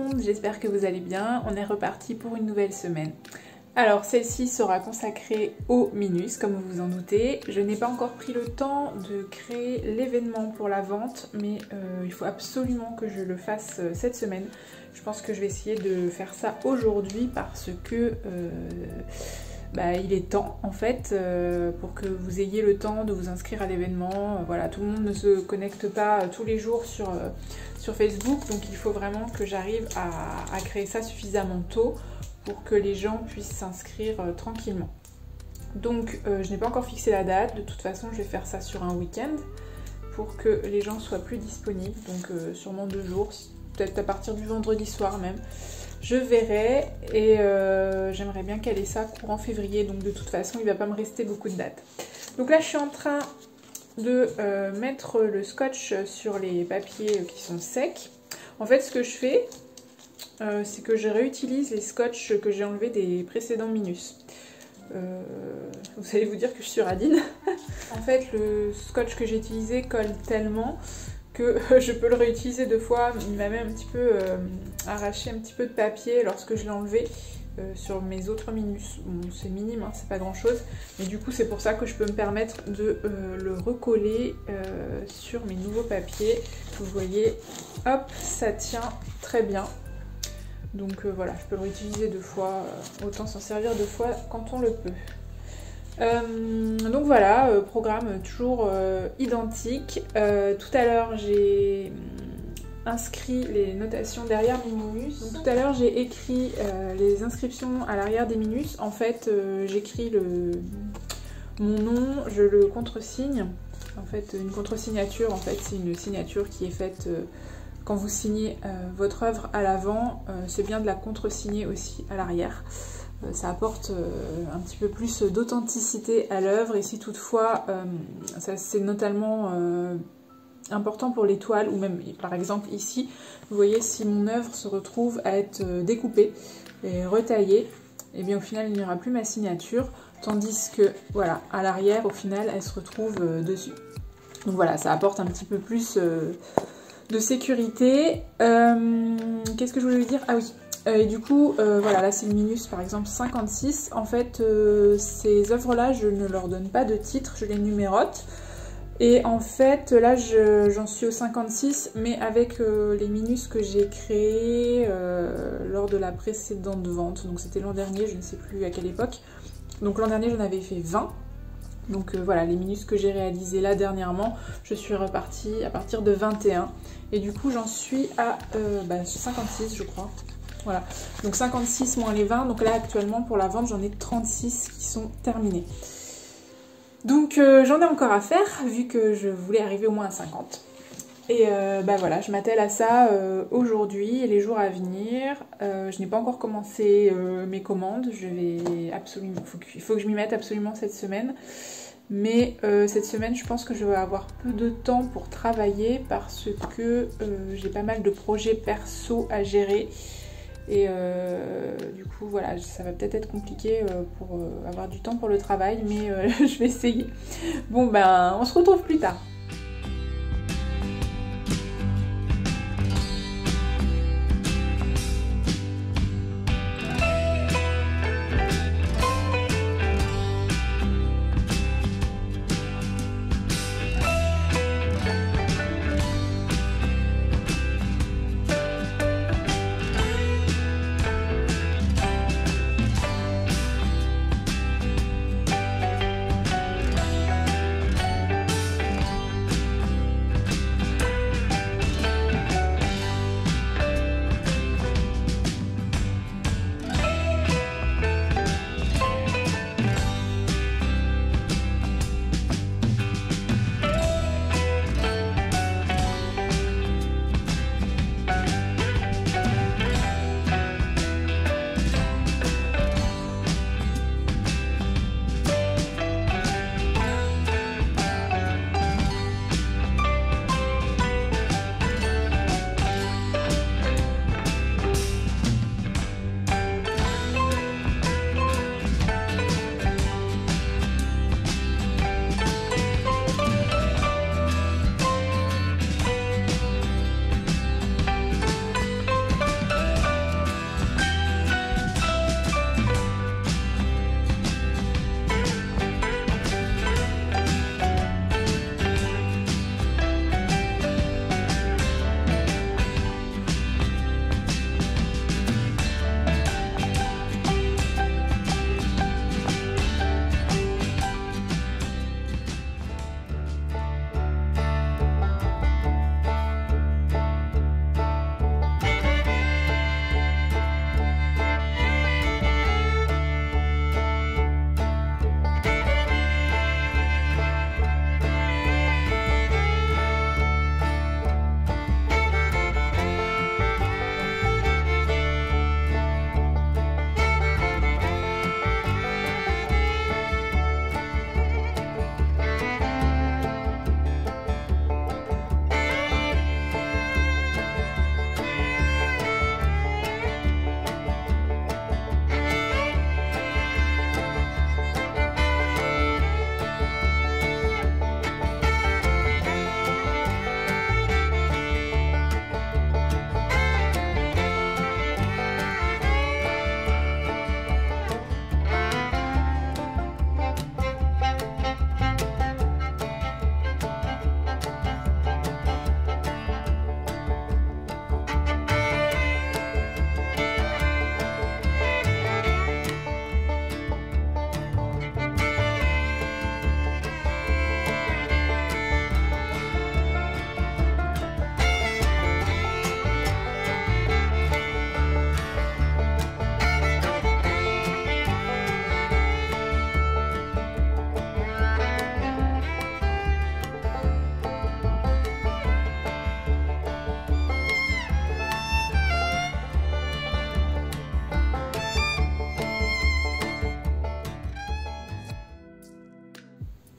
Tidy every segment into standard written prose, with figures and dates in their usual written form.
monde, j'espère que vous allez bien. On est reparti pour une nouvelle semaine. Alors celle-ci sera consacrée au Minus, comme vous vous en doutez. Je n'ai pas encore pris le temps de créer l'événement pour la vente, mais il faut absolument que je le fasse cette semaine. Je pense que je vais essayer de faire ça aujourd'hui parce que il est temps en fait pour que vous ayez le temps de vous inscrire à l'événement. Voilà, tout le monde ne se connecte pas tous les jours sur Facebook, donc il faut vraiment que j'arrive à créer ça suffisamment tôt pour que les gens puissent s'inscrire tranquillement. Donc je n'ai pas encore fixé la date, de toute façon je vais faire ça sur un week-end pour que les gens soient plus disponibles, donc sûrement 2 jours, peut-être à partir du vendredi soir même. Je verrai et j'aimerais bien caler ça courant février, donc de toute façon il ne va pas me rester beaucoup de dates. Donc là je suis en train de mettre le scotch sur les papiers qui sont secs. En fait ce que je fais, c'est que je réutilise les scotch que j'ai enlevés des précédents Minus. Vous allez vous dire que je suis radine. En fait le scotch que j'ai utilisé colle tellement que je peux le réutiliser 2 fois. Il m'a même un petit peu arraché un petit peu de papier lorsque je l'ai enlevé sur mes autres Minus. Bon, c'est minime, hein, c'est pas grand chose, mais du coup c'est pour ça que je peux me permettre de le recoller sur mes nouveaux papiers. Vous voyez, hop, ça tient très bien. Donc voilà, je peux le réutiliser 2 fois, autant s'en servir 2 fois quand on le peut. Donc voilà, programme toujours identique. Tout à l'heure j'ai inscrit les notations derrière mes Minus. Donc tout à l'heure j'ai écrit les inscriptions à l'arrière des Minus. En fait j'écris mon nom, je le contresigne. En fait une contre-signature, en fait c'est une signature qui est faite quand vous signez votre œuvre à l'avant. C'est bien de la contre-signer aussi à l'arrière. Ça apporte un petit peu plus d'authenticité à l'œuvre, et si toutefois, c'est notamment important pour les toiles, ou même par exemple ici, vous voyez, si mon œuvre se retrouve à être découpée et retaillée, et bien au final il n'y aura plus ma signature, tandis que voilà, à l'arrière au final elle se retrouve dessus. Donc voilà, ça apporte un petit peu plus de sécurité. Qu'est-ce que je voulais vous dire? Ah oui. Et du coup, voilà, là c'est le Minus par exemple 56. En fait, ces œuvres-là, je ne leur donne pas de titre, je les numérote. Et en fait, là j'en suis au 56, mais avec les Minus que j'ai créés lors de la précédente vente. Donc c'était l'an dernier, je ne sais plus à quelle époque. Donc l'an dernier j'en avais fait 20. Donc voilà, les Minus que j'ai réalisés là dernièrement, je suis repartie à partir de 21. Et du coup j'en suis à 56 je crois. Voilà, donc 56 moins les 20, donc là actuellement pour la vente j'en ai 36 qui sont terminés. Donc j'en ai encore à faire vu que je voulais arriver au moins à 50. Et voilà, je m'attelle à ça aujourd'hui et les jours à venir. Je n'ai pas encore commencé mes commandes, je vais absolument, il faut que je m'y mette absolument cette semaine. Mais cette semaine, je pense que je vais avoir peu de temps pour travailler parce que j'ai pas mal de projets perso à gérer. Et du coup, voilà, ça va peut-être être compliqué pour avoir du temps pour le travail, mais je vais essayer. Bon, ben, on se retrouve plus tard.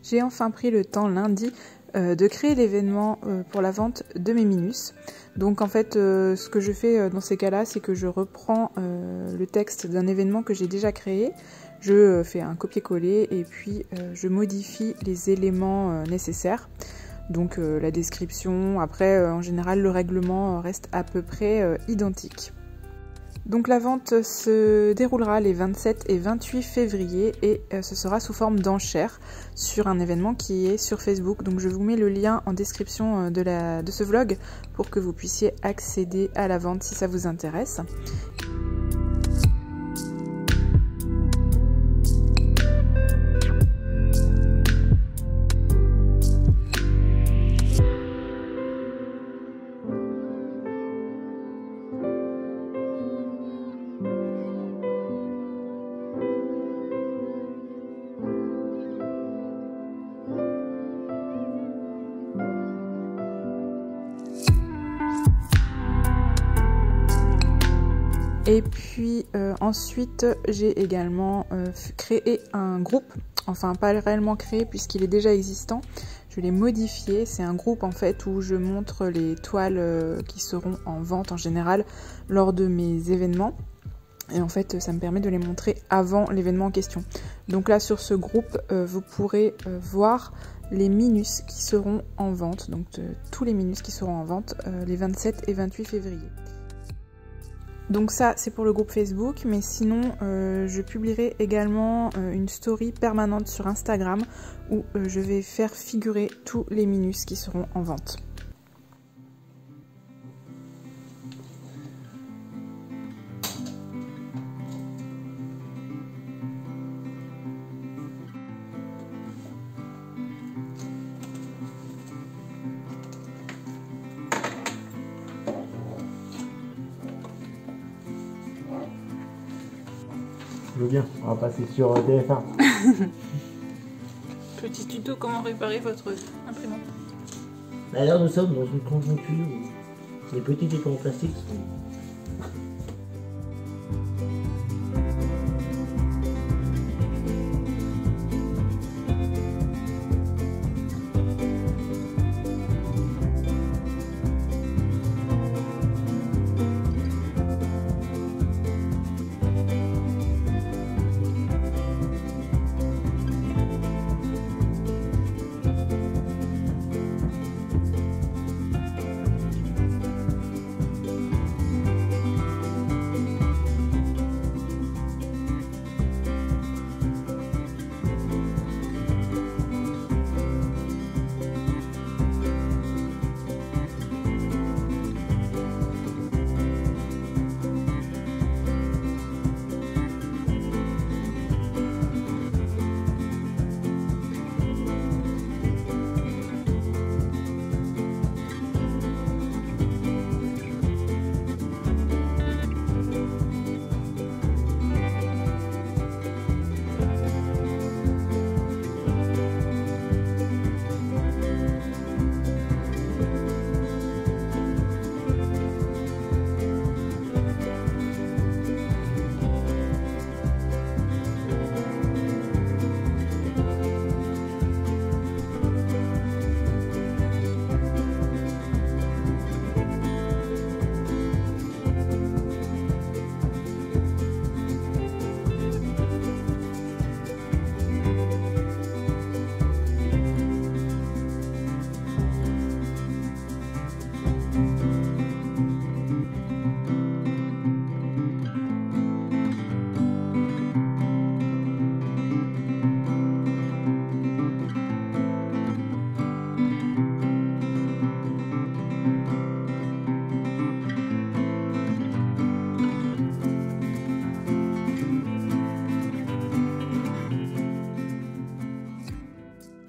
J'ai enfin pris le temps lundi de créer l'événement pour la vente de mes Minus. Donc en fait ce que je fais dans ces cas-là, c'est que je reprends le texte d'un événement que j'ai déjà créé, je fais un copier-coller et puis je modifie les éléments nécessaires. Donc la description, après en général le règlement reste à peu près identique. Donc la vente se déroulera les 27 et 28 février et ce sera sous forme d'enchères sur un événement qui est sur Facebook. Donc je vous mets le lien en description de ce vlog pour que vous puissiez accéder à la vente si ça vous intéresse. Et puis ensuite j'ai également créé un groupe, enfin pas réellement créé puisqu'il est déjà existant, je l'ai modifié, c'est un groupe en fait où je montre les toiles qui seront en vente en général lors de mes événements. Et en fait ça me permet de les montrer avant l'événement en question. Donc là sur ce groupe vous pourrez voir les Minus qui seront en vente, donc tous les Minus qui seront en vente les 27 et 28 février. Donc ça c'est pour le groupe Facebook, mais sinon je publierai également une story permanente sur Instagram où je vais faire figurer tous les Minus qui seront en vente. Je veux bien, on va passer sur TF1. Petit tuto comment réparer votre imprimante. Alors nous sommes dans une conjoncture où les petits écrans en plastique sont...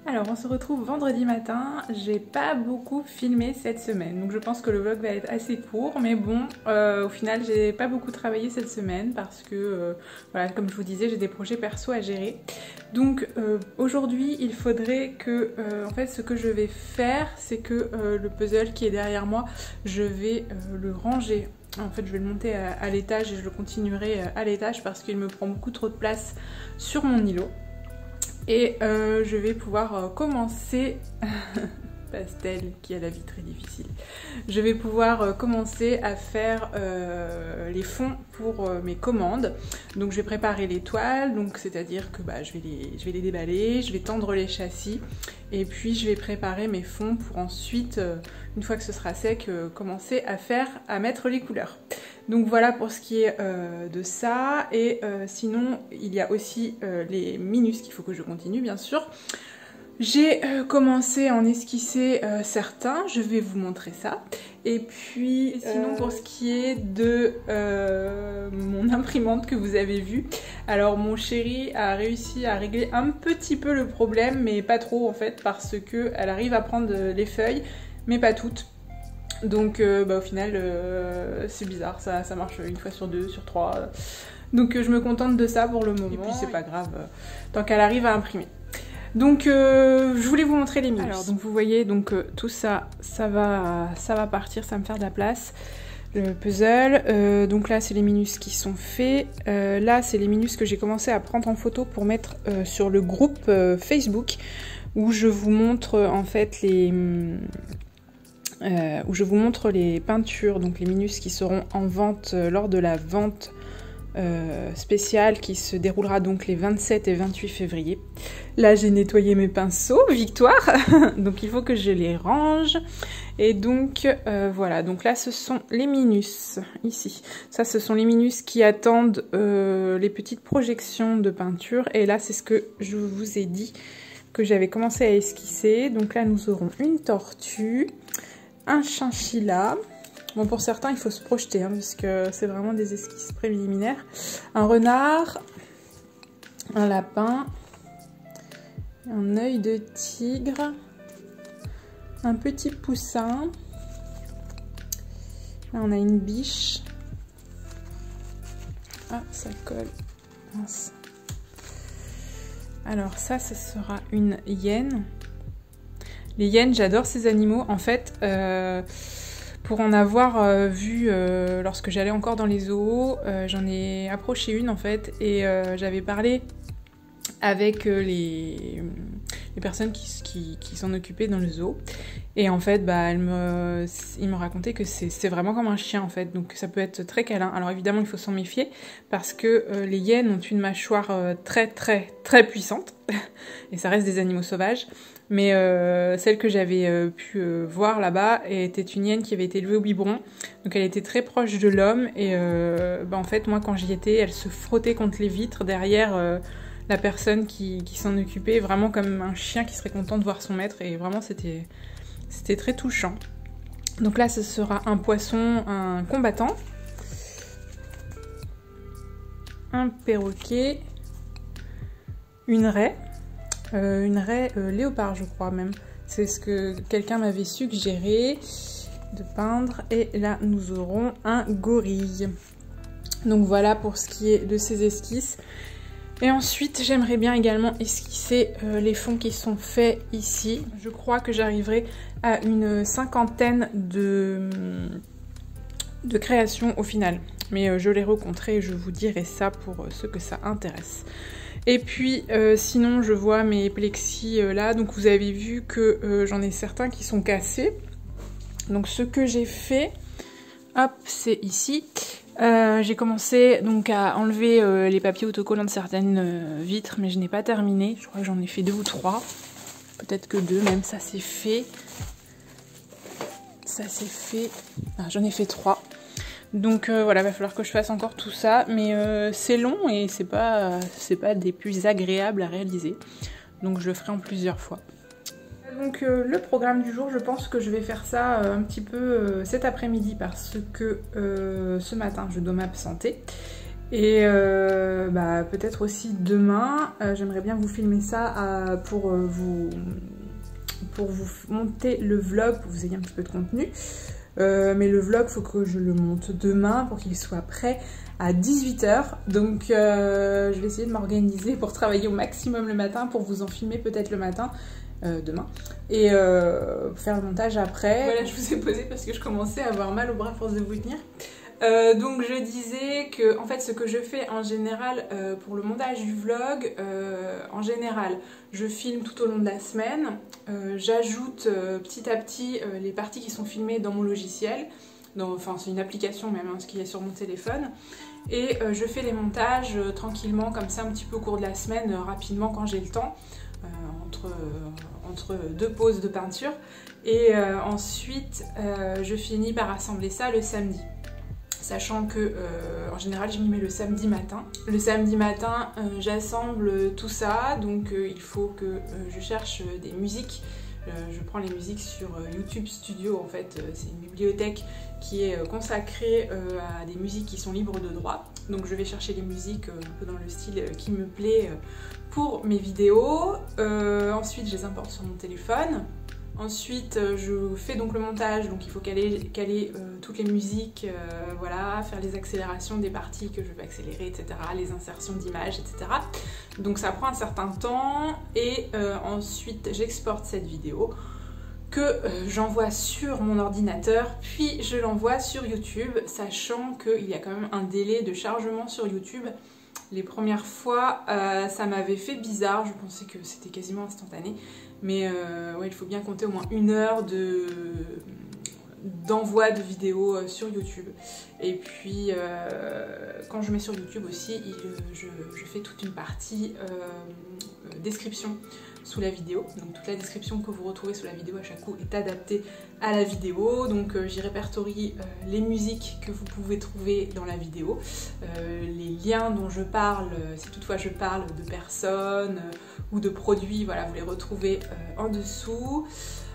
Alors on se retrouve vendredi matin, j'ai pas beaucoup filmé cette semaine, donc je pense que le vlog va être assez court, mais bon, au final j'ai pas beaucoup travaillé cette semaine parce que, voilà, comme je vous disais, j'ai des projets perso à gérer. Donc aujourd'hui il faudrait que, en fait ce que je vais faire, c'est que le puzzle qui est derrière moi, je vais le ranger. En fait je vais le monter à l'étage et je le continuerai à l'étage parce qu'il me prend beaucoup trop de place sur mon îlot. Et je vais pouvoir commencer... Pastel qui a la vie très difficile. Je vais pouvoir commencer à faire les fonds pour mes commandes. Donc je vais préparer les toiles, donc c'est-à-dire que je vais les déballer, je vais tendre les châssis et puis je vais préparer mes fonds pour ensuite, une fois que ce sera sec, commencer à mettre les couleurs. Donc voilà pour ce qui est de ça. Et sinon il y a aussi les minus qu'il faut que je continue bien sûr. J'ai commencé à en esquisser certains, je vais vous montrer ça. Et puis sinon pour ce qui est de mon imprimante que vous avez vue, alors mon chéri a réussi à régler un petit peu le problème, mais pas trop en fait, parce que elle arrive à prendre les feuilles, mais pas toutes. Donc au final c'est bizarre, ça marche une fois sur deux, sur trois. Donc je me contente de ça pour le moment. Et puis c'est pas grave, tant qu'elle arrive à imprimer. Donc je voulais vous montrer les minus. Alors donc vous voyez donc tout ça, ça va partir, ça va me faire de la place. Le puzzle, donc là c'est les minus qui sont faits. Là c'est les minus que j'ai commencé à prendre en photo pour mettre sur le groupe Facebook où je vous montre en fait les peintures, donc les minus qui seront en vente lors de la vente spéciale qui se déroulera donc les 27 et 28 février. Là j'ai nettoyé mes pinceaux, victoire. Donc il faut que je les range. Et donc voilà, donc là ce sont les minus, ici. Ça ce sont les minus qui attendent les petites projections de peinture. Et là c'est ce que je vous ai dit que j'avais commencé à esquisser. Donc là nous aurons une tortue, un chinchilla. Bon, pour certains, il faut se projeter, hein, parce que c'est vraiment des esquisses préliminaires. Un renard, un lapin, un œil de tigre, un petit poussin. Là, on a une biche. Ah, ça colle. Mince. Alors ça, ce sera une hyène. Les hyènes, j'adore ces animaux. En fait... pour en avoir vu lorsque j'allais encore dans les zoos, j'en ai approché une en fait et j'avais parlé avec les personnes qui s'en occupaient dans le zoo. Et en fait, ils me racontaient que c'est vraiment comme un chien en fait, donc ça peut être très câlin. Alors évidemment, il faut s'en méfier parce que les hyènes ont une mâchoire très très très puissante et ça reste des animaux sauvages. Mais celle que j'avais pu voir là-bas était une hyène qui avait été élevée au biberon, donc elle était très proche de l'homme et en fait moi quand j'y étais, elle se frottait contre les vitres derrière la personne qui s'en occupait, vraiment comme un chien qui serait content de voir son maître, et vraiment c'était très touchant. Donc là ce sera un poisson, un combattant, un perroquet, une raie. Léopard je crois même, c'est ce que quelqu'un m'avait suggéré de peindre. Et là nous aurons un gorille. Donc voilà pour ce qui est de ces esquisses. Et ensuite j'aimerais bien également esquisser les fonds qui sont faits ici. Je crois que j'arriverai à une 50aine de créations au final, mais je les recompterai et je vous dirai ça pour ceux que ça intéresse. Et puis sinon je vois mes plexis là, donc vous avez vu que j'en ai certains qui sont cassés. Donc ce que j'ai fait, hop, c'est ici. J'ai commencé donc à enlever les papiers autocollants de certaines vitres, mais je n'ai pas terminé. Je crois que j'en ai fait 2 ou 3, peut-être que 2 même. Ça c'est fait. Ça c'est fait. Ah, j'en ai fait 3. Donc voilà, va falloir que je fasse encore tout ça, mais c'est long et c'est pas des plus agréables à réaliser. Donc je le ferai en plusieurs fois. Donc le programme du jour, je pense que je vais faire ça un petit peu cet après-midi parce que ce matin je dois m'absenter. Et peut-être aussi demain, j'aimerais bien vous filmer ça pour vous monter le vlog, pour que vous ayez un petit peu de contenu. Mais le vlog, faut que je le monte demain pour qu'il soit prêt à 18 h. Donc je vais essayer de m'organiser pour travailler au maximum le matin, pour vous en filmer peut-être le matin demain, et faire le montage après. Voilà, je vous ai posé parce que je commençais à avoir mal au bras à force de vous tenir. Donc je disais que en fait ce que je fais en général pour le montage du vlog, en général je filme tout au long de la semaine, j'ajoute petit à petit les parties qui sont filmées dans mon logiciel, enfin c'est une application même ce qui est sur mon téléphone, et je fais les montages tranquillement comme ça un petit peu au cours de la semaine, rapidement quand j'ai le temps, entre deux pauses de peinture, et ensuite je finis par assembler ça le samedi. Sachant que en général je m'y mets le samedi matin. Le samedi matin j'assemble tout ça, donc il faut que je cherche des musiques. Je prends les musiques sur YouTube Studio, en fait c'est une bibliothèque qui est consacrée à des musiques qui sont libres de droit. Donc je vais chercher les musiques un peu dans le style qui me plaît pour mes vidéos. Ensuite je les importe sur mon téléphone. Ensuite, je fais donc le montage, donc il faut caler toutes les musiques, voilà, faire les accélérations des parties que je veux accélérer, etc., les insertions d'images, etc. Donc ça prend un certain temps, et ensuite j'exporte cette vidéo que j'envoie sur mon ordinateur, puis je l'envoie sur YouTube, sachant qu'il y a quand même un délai de chargement sur YouTube. Les premières fois, ça m'avait fait bizarre, je pensais que c'était quasiment instantané. Mais ouais, il faut bien compter au moins 1 heure d'envoi de vidéos sur YouTube. Et puis quand je mets sur YouTube aussi, je fais toute une partie description sous la vidéo. Donc toute la description que vous retrouvez sous la vidéo à chaque coup est adaptée à la vidéo. Donc j'y répertorie les musiques que vous pouvez trouver dans la vidéo, les liens dont je parle, si toutefois je parle de personnes ou de produits, voilà, vous les retrouvez en dessous.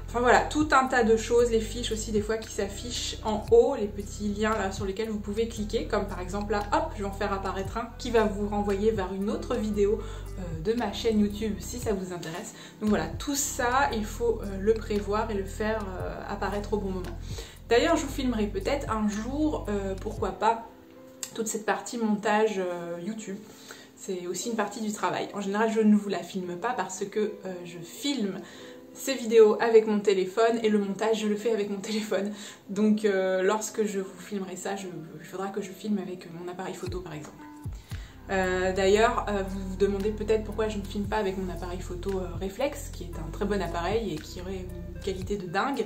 Enfin voilà, tout un tas de choses, les fiches aussi des fois qui s'affichent en haut, les petits liens là sur lesquels vous pouvez cliquer, comme par exemple là, hop, je vais en faire apparaître un qui va vous renvoyer vers une autre vidéo de ma chaîne YouTube si ça vous intéresse. Donc voilà, tout ça, il faut le prévoir et le faire apparaître au bon moment. D'ailleurs, je vous filmerai peut-être un jour, pourquoi pas, toute cette partie montage YouTube. C'est aussi une partie du travail. En général, je ne vous la filme pas parce que je filme ces vidéos avec mon téléphone et le montage je le fais avec mon téléphone. Donc lorsque je vous filmerai ça, il faudra que je filme avec mon appareil photo par exemple. D'ailleurs, vous vous demandez peut-être pourquoi je ne filme pas avec mon appareil photo réflexe, qui est un très bon appareil et qui aurait une qualité de dingue.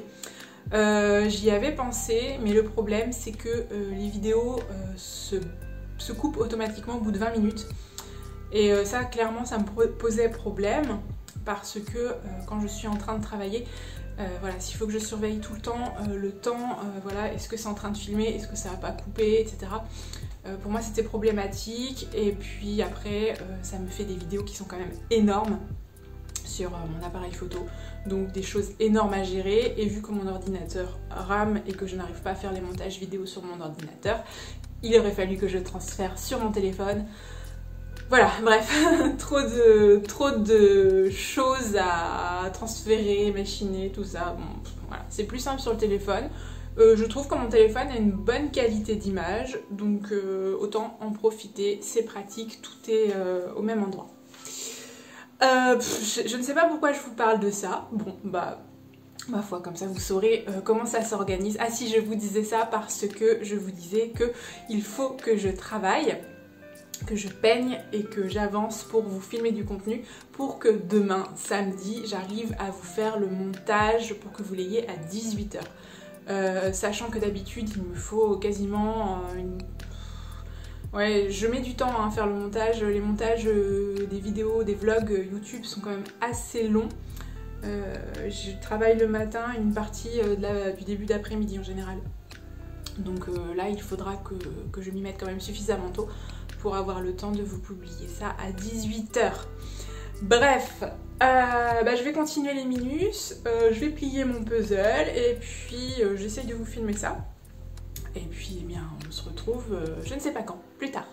J'y avais pensé, mais le problème c'est que les vidéos se coupent automatiquement au bout de 20 minutes. Et ça, clairement, ça me posait problème. Parce que quand je suis en train de travailler, voilà, s'il faut que je surveille tout le temps, voilà, est-ce que c'est en train de filmer, est-ce que ça va pas couper, etc. Pour moi c'était problématique, et puis après ça me fait des vidéos qui sont quand même énormes sur mon appareil photo, donc des choses énormes à gérer, et vu que mon ordinateur rame et que je n'arrive pas à faire les montages vidéo sur mon ordinateur, il aurait fallu que je transfère sur mon téléphone. Voilà, bref, trop de choses à transférer, machiner, tout ça. Bon, voilà, c'est plus simple sur le téléphone. Je trouve que mon téléphone a une bonne qualité d'image, donc autant en profiter, c'est pratique, tout est au même endroit. Je ne sais pas pourquoi je vous parle de ça. Bon, bah, ma foi, comme ça vous saurez comment ça s'organise. Ah si, je vous disais ça parce que je vous disais qu'il faut que je travaille, que je peigne et que j'avance pour vous filmer du contenu, pour que demain, samedi, j'arrive à vous faire le montage pour que vous l'ayez à 18 h. Sachant que d'habitude, il me faut quasiment Ouais, je mets du temps à faire le montage. Les montages des vidéos, des vlogs YouTube sont quand même assez longs. Je travaille le matin, une partie du début d'après-midi en général. Donc là, il faudra que je m'y mette quand même suffisamment tôt pour avoir le temps de vous publier ça à 18 h. Bref, je vais continuer les minus, je vais plier mon puzzle et puis j'essaye de vous filmer ça. Et puis eh bien on se retrouve, je ne sais pas quand, plus tard.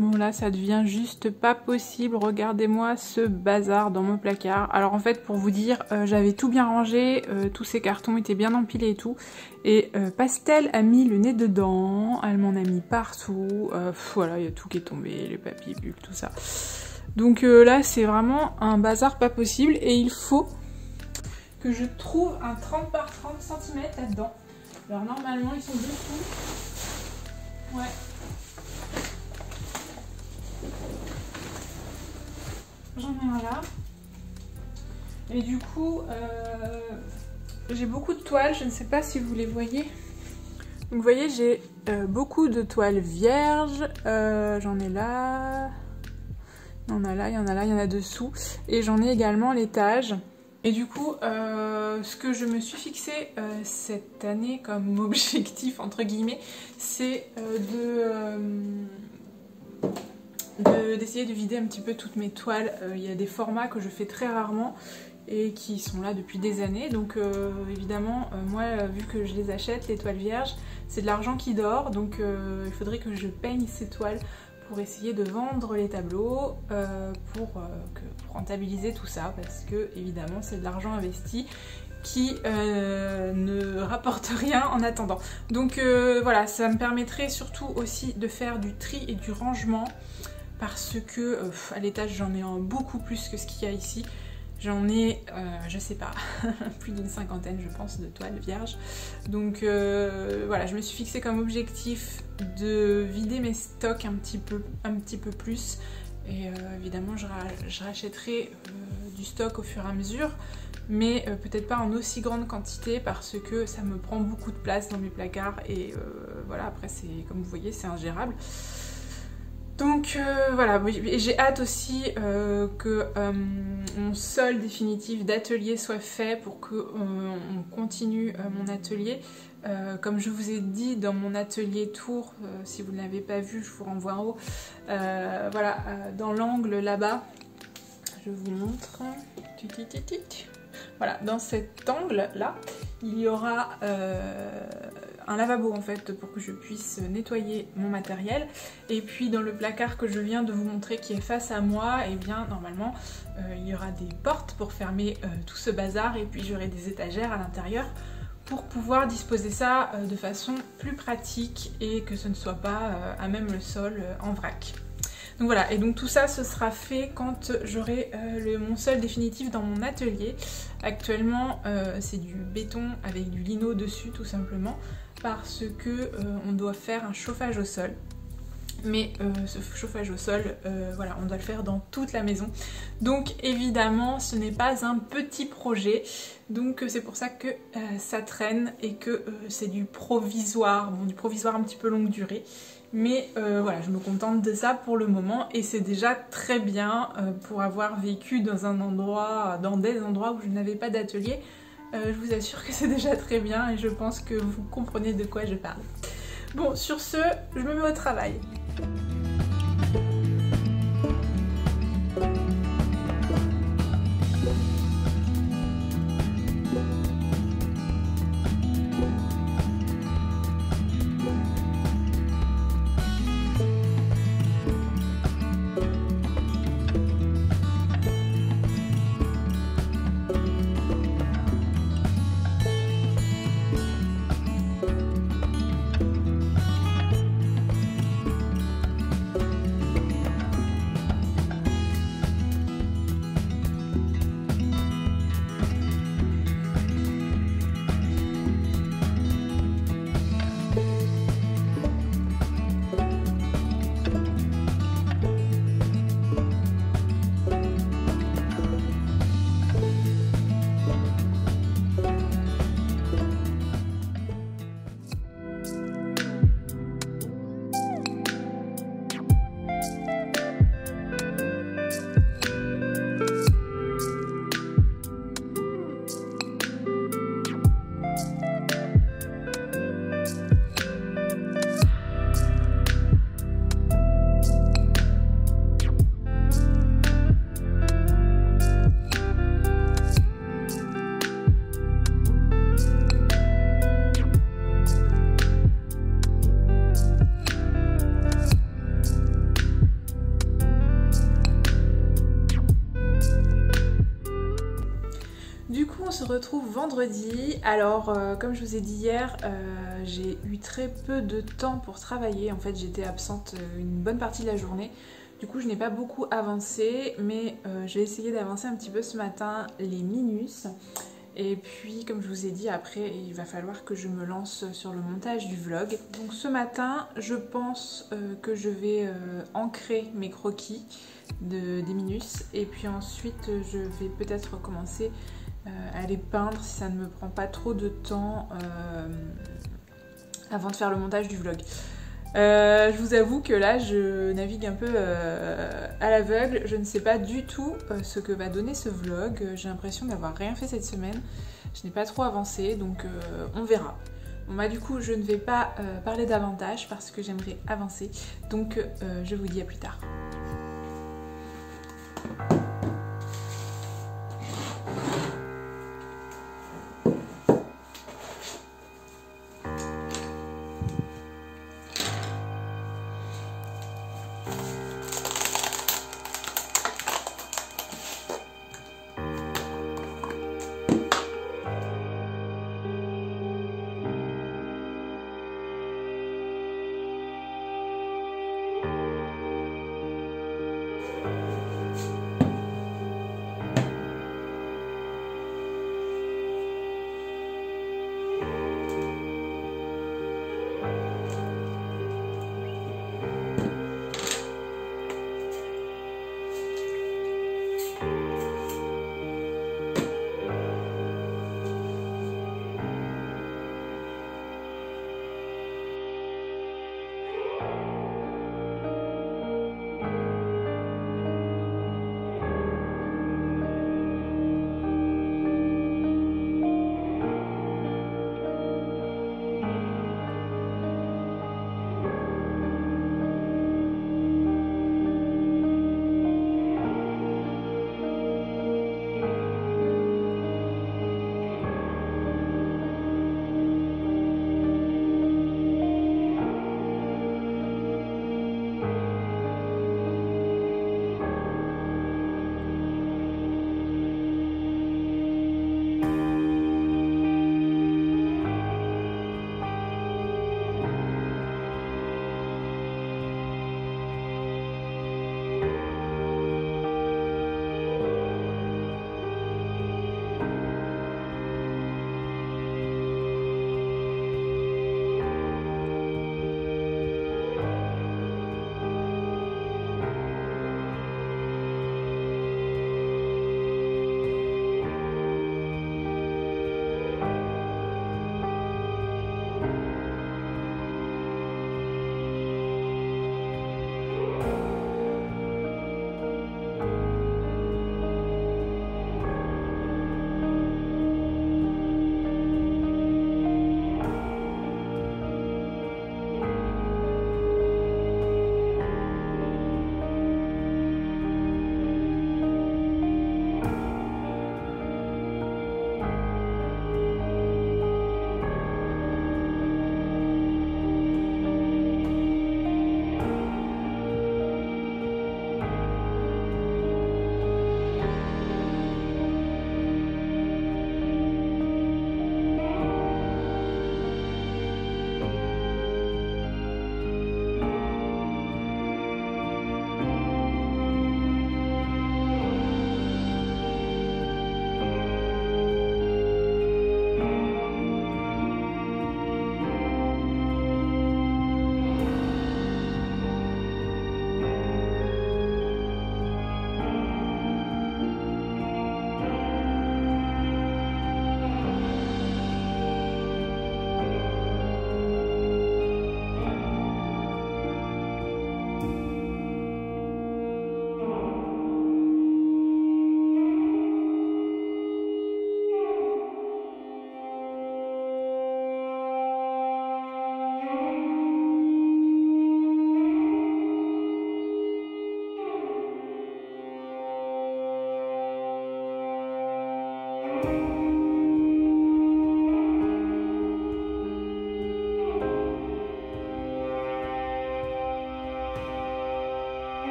Bon là ça devient juste pas possible, regardez-moi ce bazar dans mon placard. Alors en fait pour vous dire, j'avais tout bien rangé, tous ces cartons étaient bien empilés et tout. Et Pastel a mis le nez dedans, elle m'en a mis partout, voilà il y a tout qui est tombé, les papiers bulles, tout ça. Donc là c'est vraiment un bazar pas possible et il faut que je trouve un 30 par 30 cm là-dedans. Alors normalement ils sont dessous. Ouais. J'en ai un là. Et du coup, j'ai beaucoup de toiles, je ne sais pas si vous les voyez. Donc vous voyez, j'ai beaucoup de toiles vierges. J'en ai là. Il y en a là, il y en a là, il y en a dessous. Et j'en ai également l'étage. Et du coup, ce que je me suis fixé cette année comme objectif, entre guillemets, c'est d'essayer de vider un petit peu toutes mes toiles. Il y a des formats que je fais très rarement et qui sont là depuis des années. Donc évidemment, moi, vu que je les achète, les toiles vierges, c'est de l'argent qui dort. Donc il faudrait que je peigne ces toiles pour essayer de vendre les tableaux, pour rentabiliser tout ça, parce que évidemment c'est de l'argent investi qui ne rapporte rien en attendant. Donc voilà, ça me permettrait surtout aussi de faire du tri et du rangement, parce que à l'étage j'en ai beaucoup plus que ce qu'il y a ici. J'en ai, je sais pas, plus d'une cinquantaine je pense de toiles vierges. Donc voilà, je me suis fixé comme objectif de vider mes stocks un petit peu plus. Et évidemment je rachèterai du stock au fur et à mesure, mais peut-être pas en aussi grande quantité parce que ça me prend beaucoup de place dans mes placards et voilà, après c'est comme vous voyez c'est ingérable. Donc voilà, j'ai hâte aussi que mon sol définitif d'atelier soit fait pour qu'on continue mon atelier. Comme je vous ai dit dans mon atelier tour, si vous ne l'avez pas vu, je vous renvoie en haut. Voilà, dans l'angle là-bas, je vous montre. Voilà, dans cet angle-là, il y aura un lavabo en fait pour que je puisse nettoyer mon matériel. Et puis dans le placard que je viens de vous montrer qui est face à moi, et bien normalement il y aura des portes pour fermer tout ce bazar, et puis j'aurai des étagères à l'intérieur pour pouvoir disposer ça de façon plus pratique et que ce ne soit pas à même le sol en vrac. Donc voilà, et donc tout ça ce sera fait quand j'aurai mon sol définitif dans mon atelier. Actuellement c'est du béton avec du lino dessus tout simplement, parce que on doit faire un chauffage au sol. Mais ce chauffage au sol, voilà, on doit le faire dans toute la maison. Donc évidemment, ce n'est pas un petit projet. Donc c'est pour ça que ça traîne et que c'est du provisoire. Bon, du provisoire un petit peu longue durée. Mais voilà, je me contente de ça pour le moment. Et c'est déjà très bien pour avoir vécu dans des endroits où je n'avais pas d'atelier. Je vous assure que c'est déjà très bien et je pense que vous comprenez de quoi je parle. Bon, sur ce, je me mets au travail. retrouve vendredi. Alors, comme je vous ai dit hier, j'ai eu très peu de temps pour travailler. En fait, j'étais absente une bonne partie de la journée. Du coup, je n'ai pas beaucoup avancé, mais j'ai essayé d'avancer un petit peu ce matin les minus. Et puis, comme je vous ai dit, après, il va falloir que je me lance sur le montage du vlog. Donc ce matin, je pense que je vais ancrer mes croquis des minus. Et puis ensuite, je vais peut-être commencer à les peindre si ça ne me prend pas trop de temps avant de faire le montage du vlog. Je vous avoue que là je navigue un peu à l'aveugle, je ne sais pas du tout ce que va donner ce vlog, j'ai l'impression d'avoir rien fait cette semaine, je n'ai pas trop avancé donc on verra. Bon bah du coup je ne vais pas parler davantage parce que j'aimerais avancer, donc je vous dis à plus tard.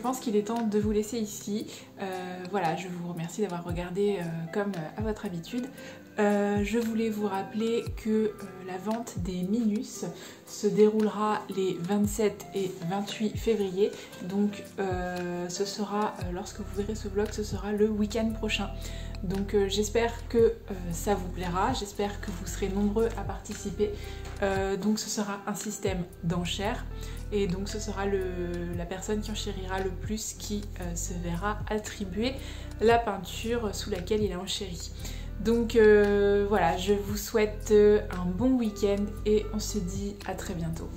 pense qu'il est temps de vous laisser ici. Voilà, je vous remercie d'avoir regardé comme à votre habitude. Je voulais vous rappeler que la vente des Minus se déroulera les 27 et 28 février. Donc ce sera, lorsque vous verrez ce vlog, ce sera le week-end prochain. Donc j'espère que ça vous plaira, j'espère que vous serez nombreux à participer. Donc ce sera un système d'enchères et donc ce sera la personne qui enchérira le plus qui se verra attribuer la peinture sous laquelle il a enchéri. Donc voilà, je vous souhaite un bon week-end et on se dit à très bientôt.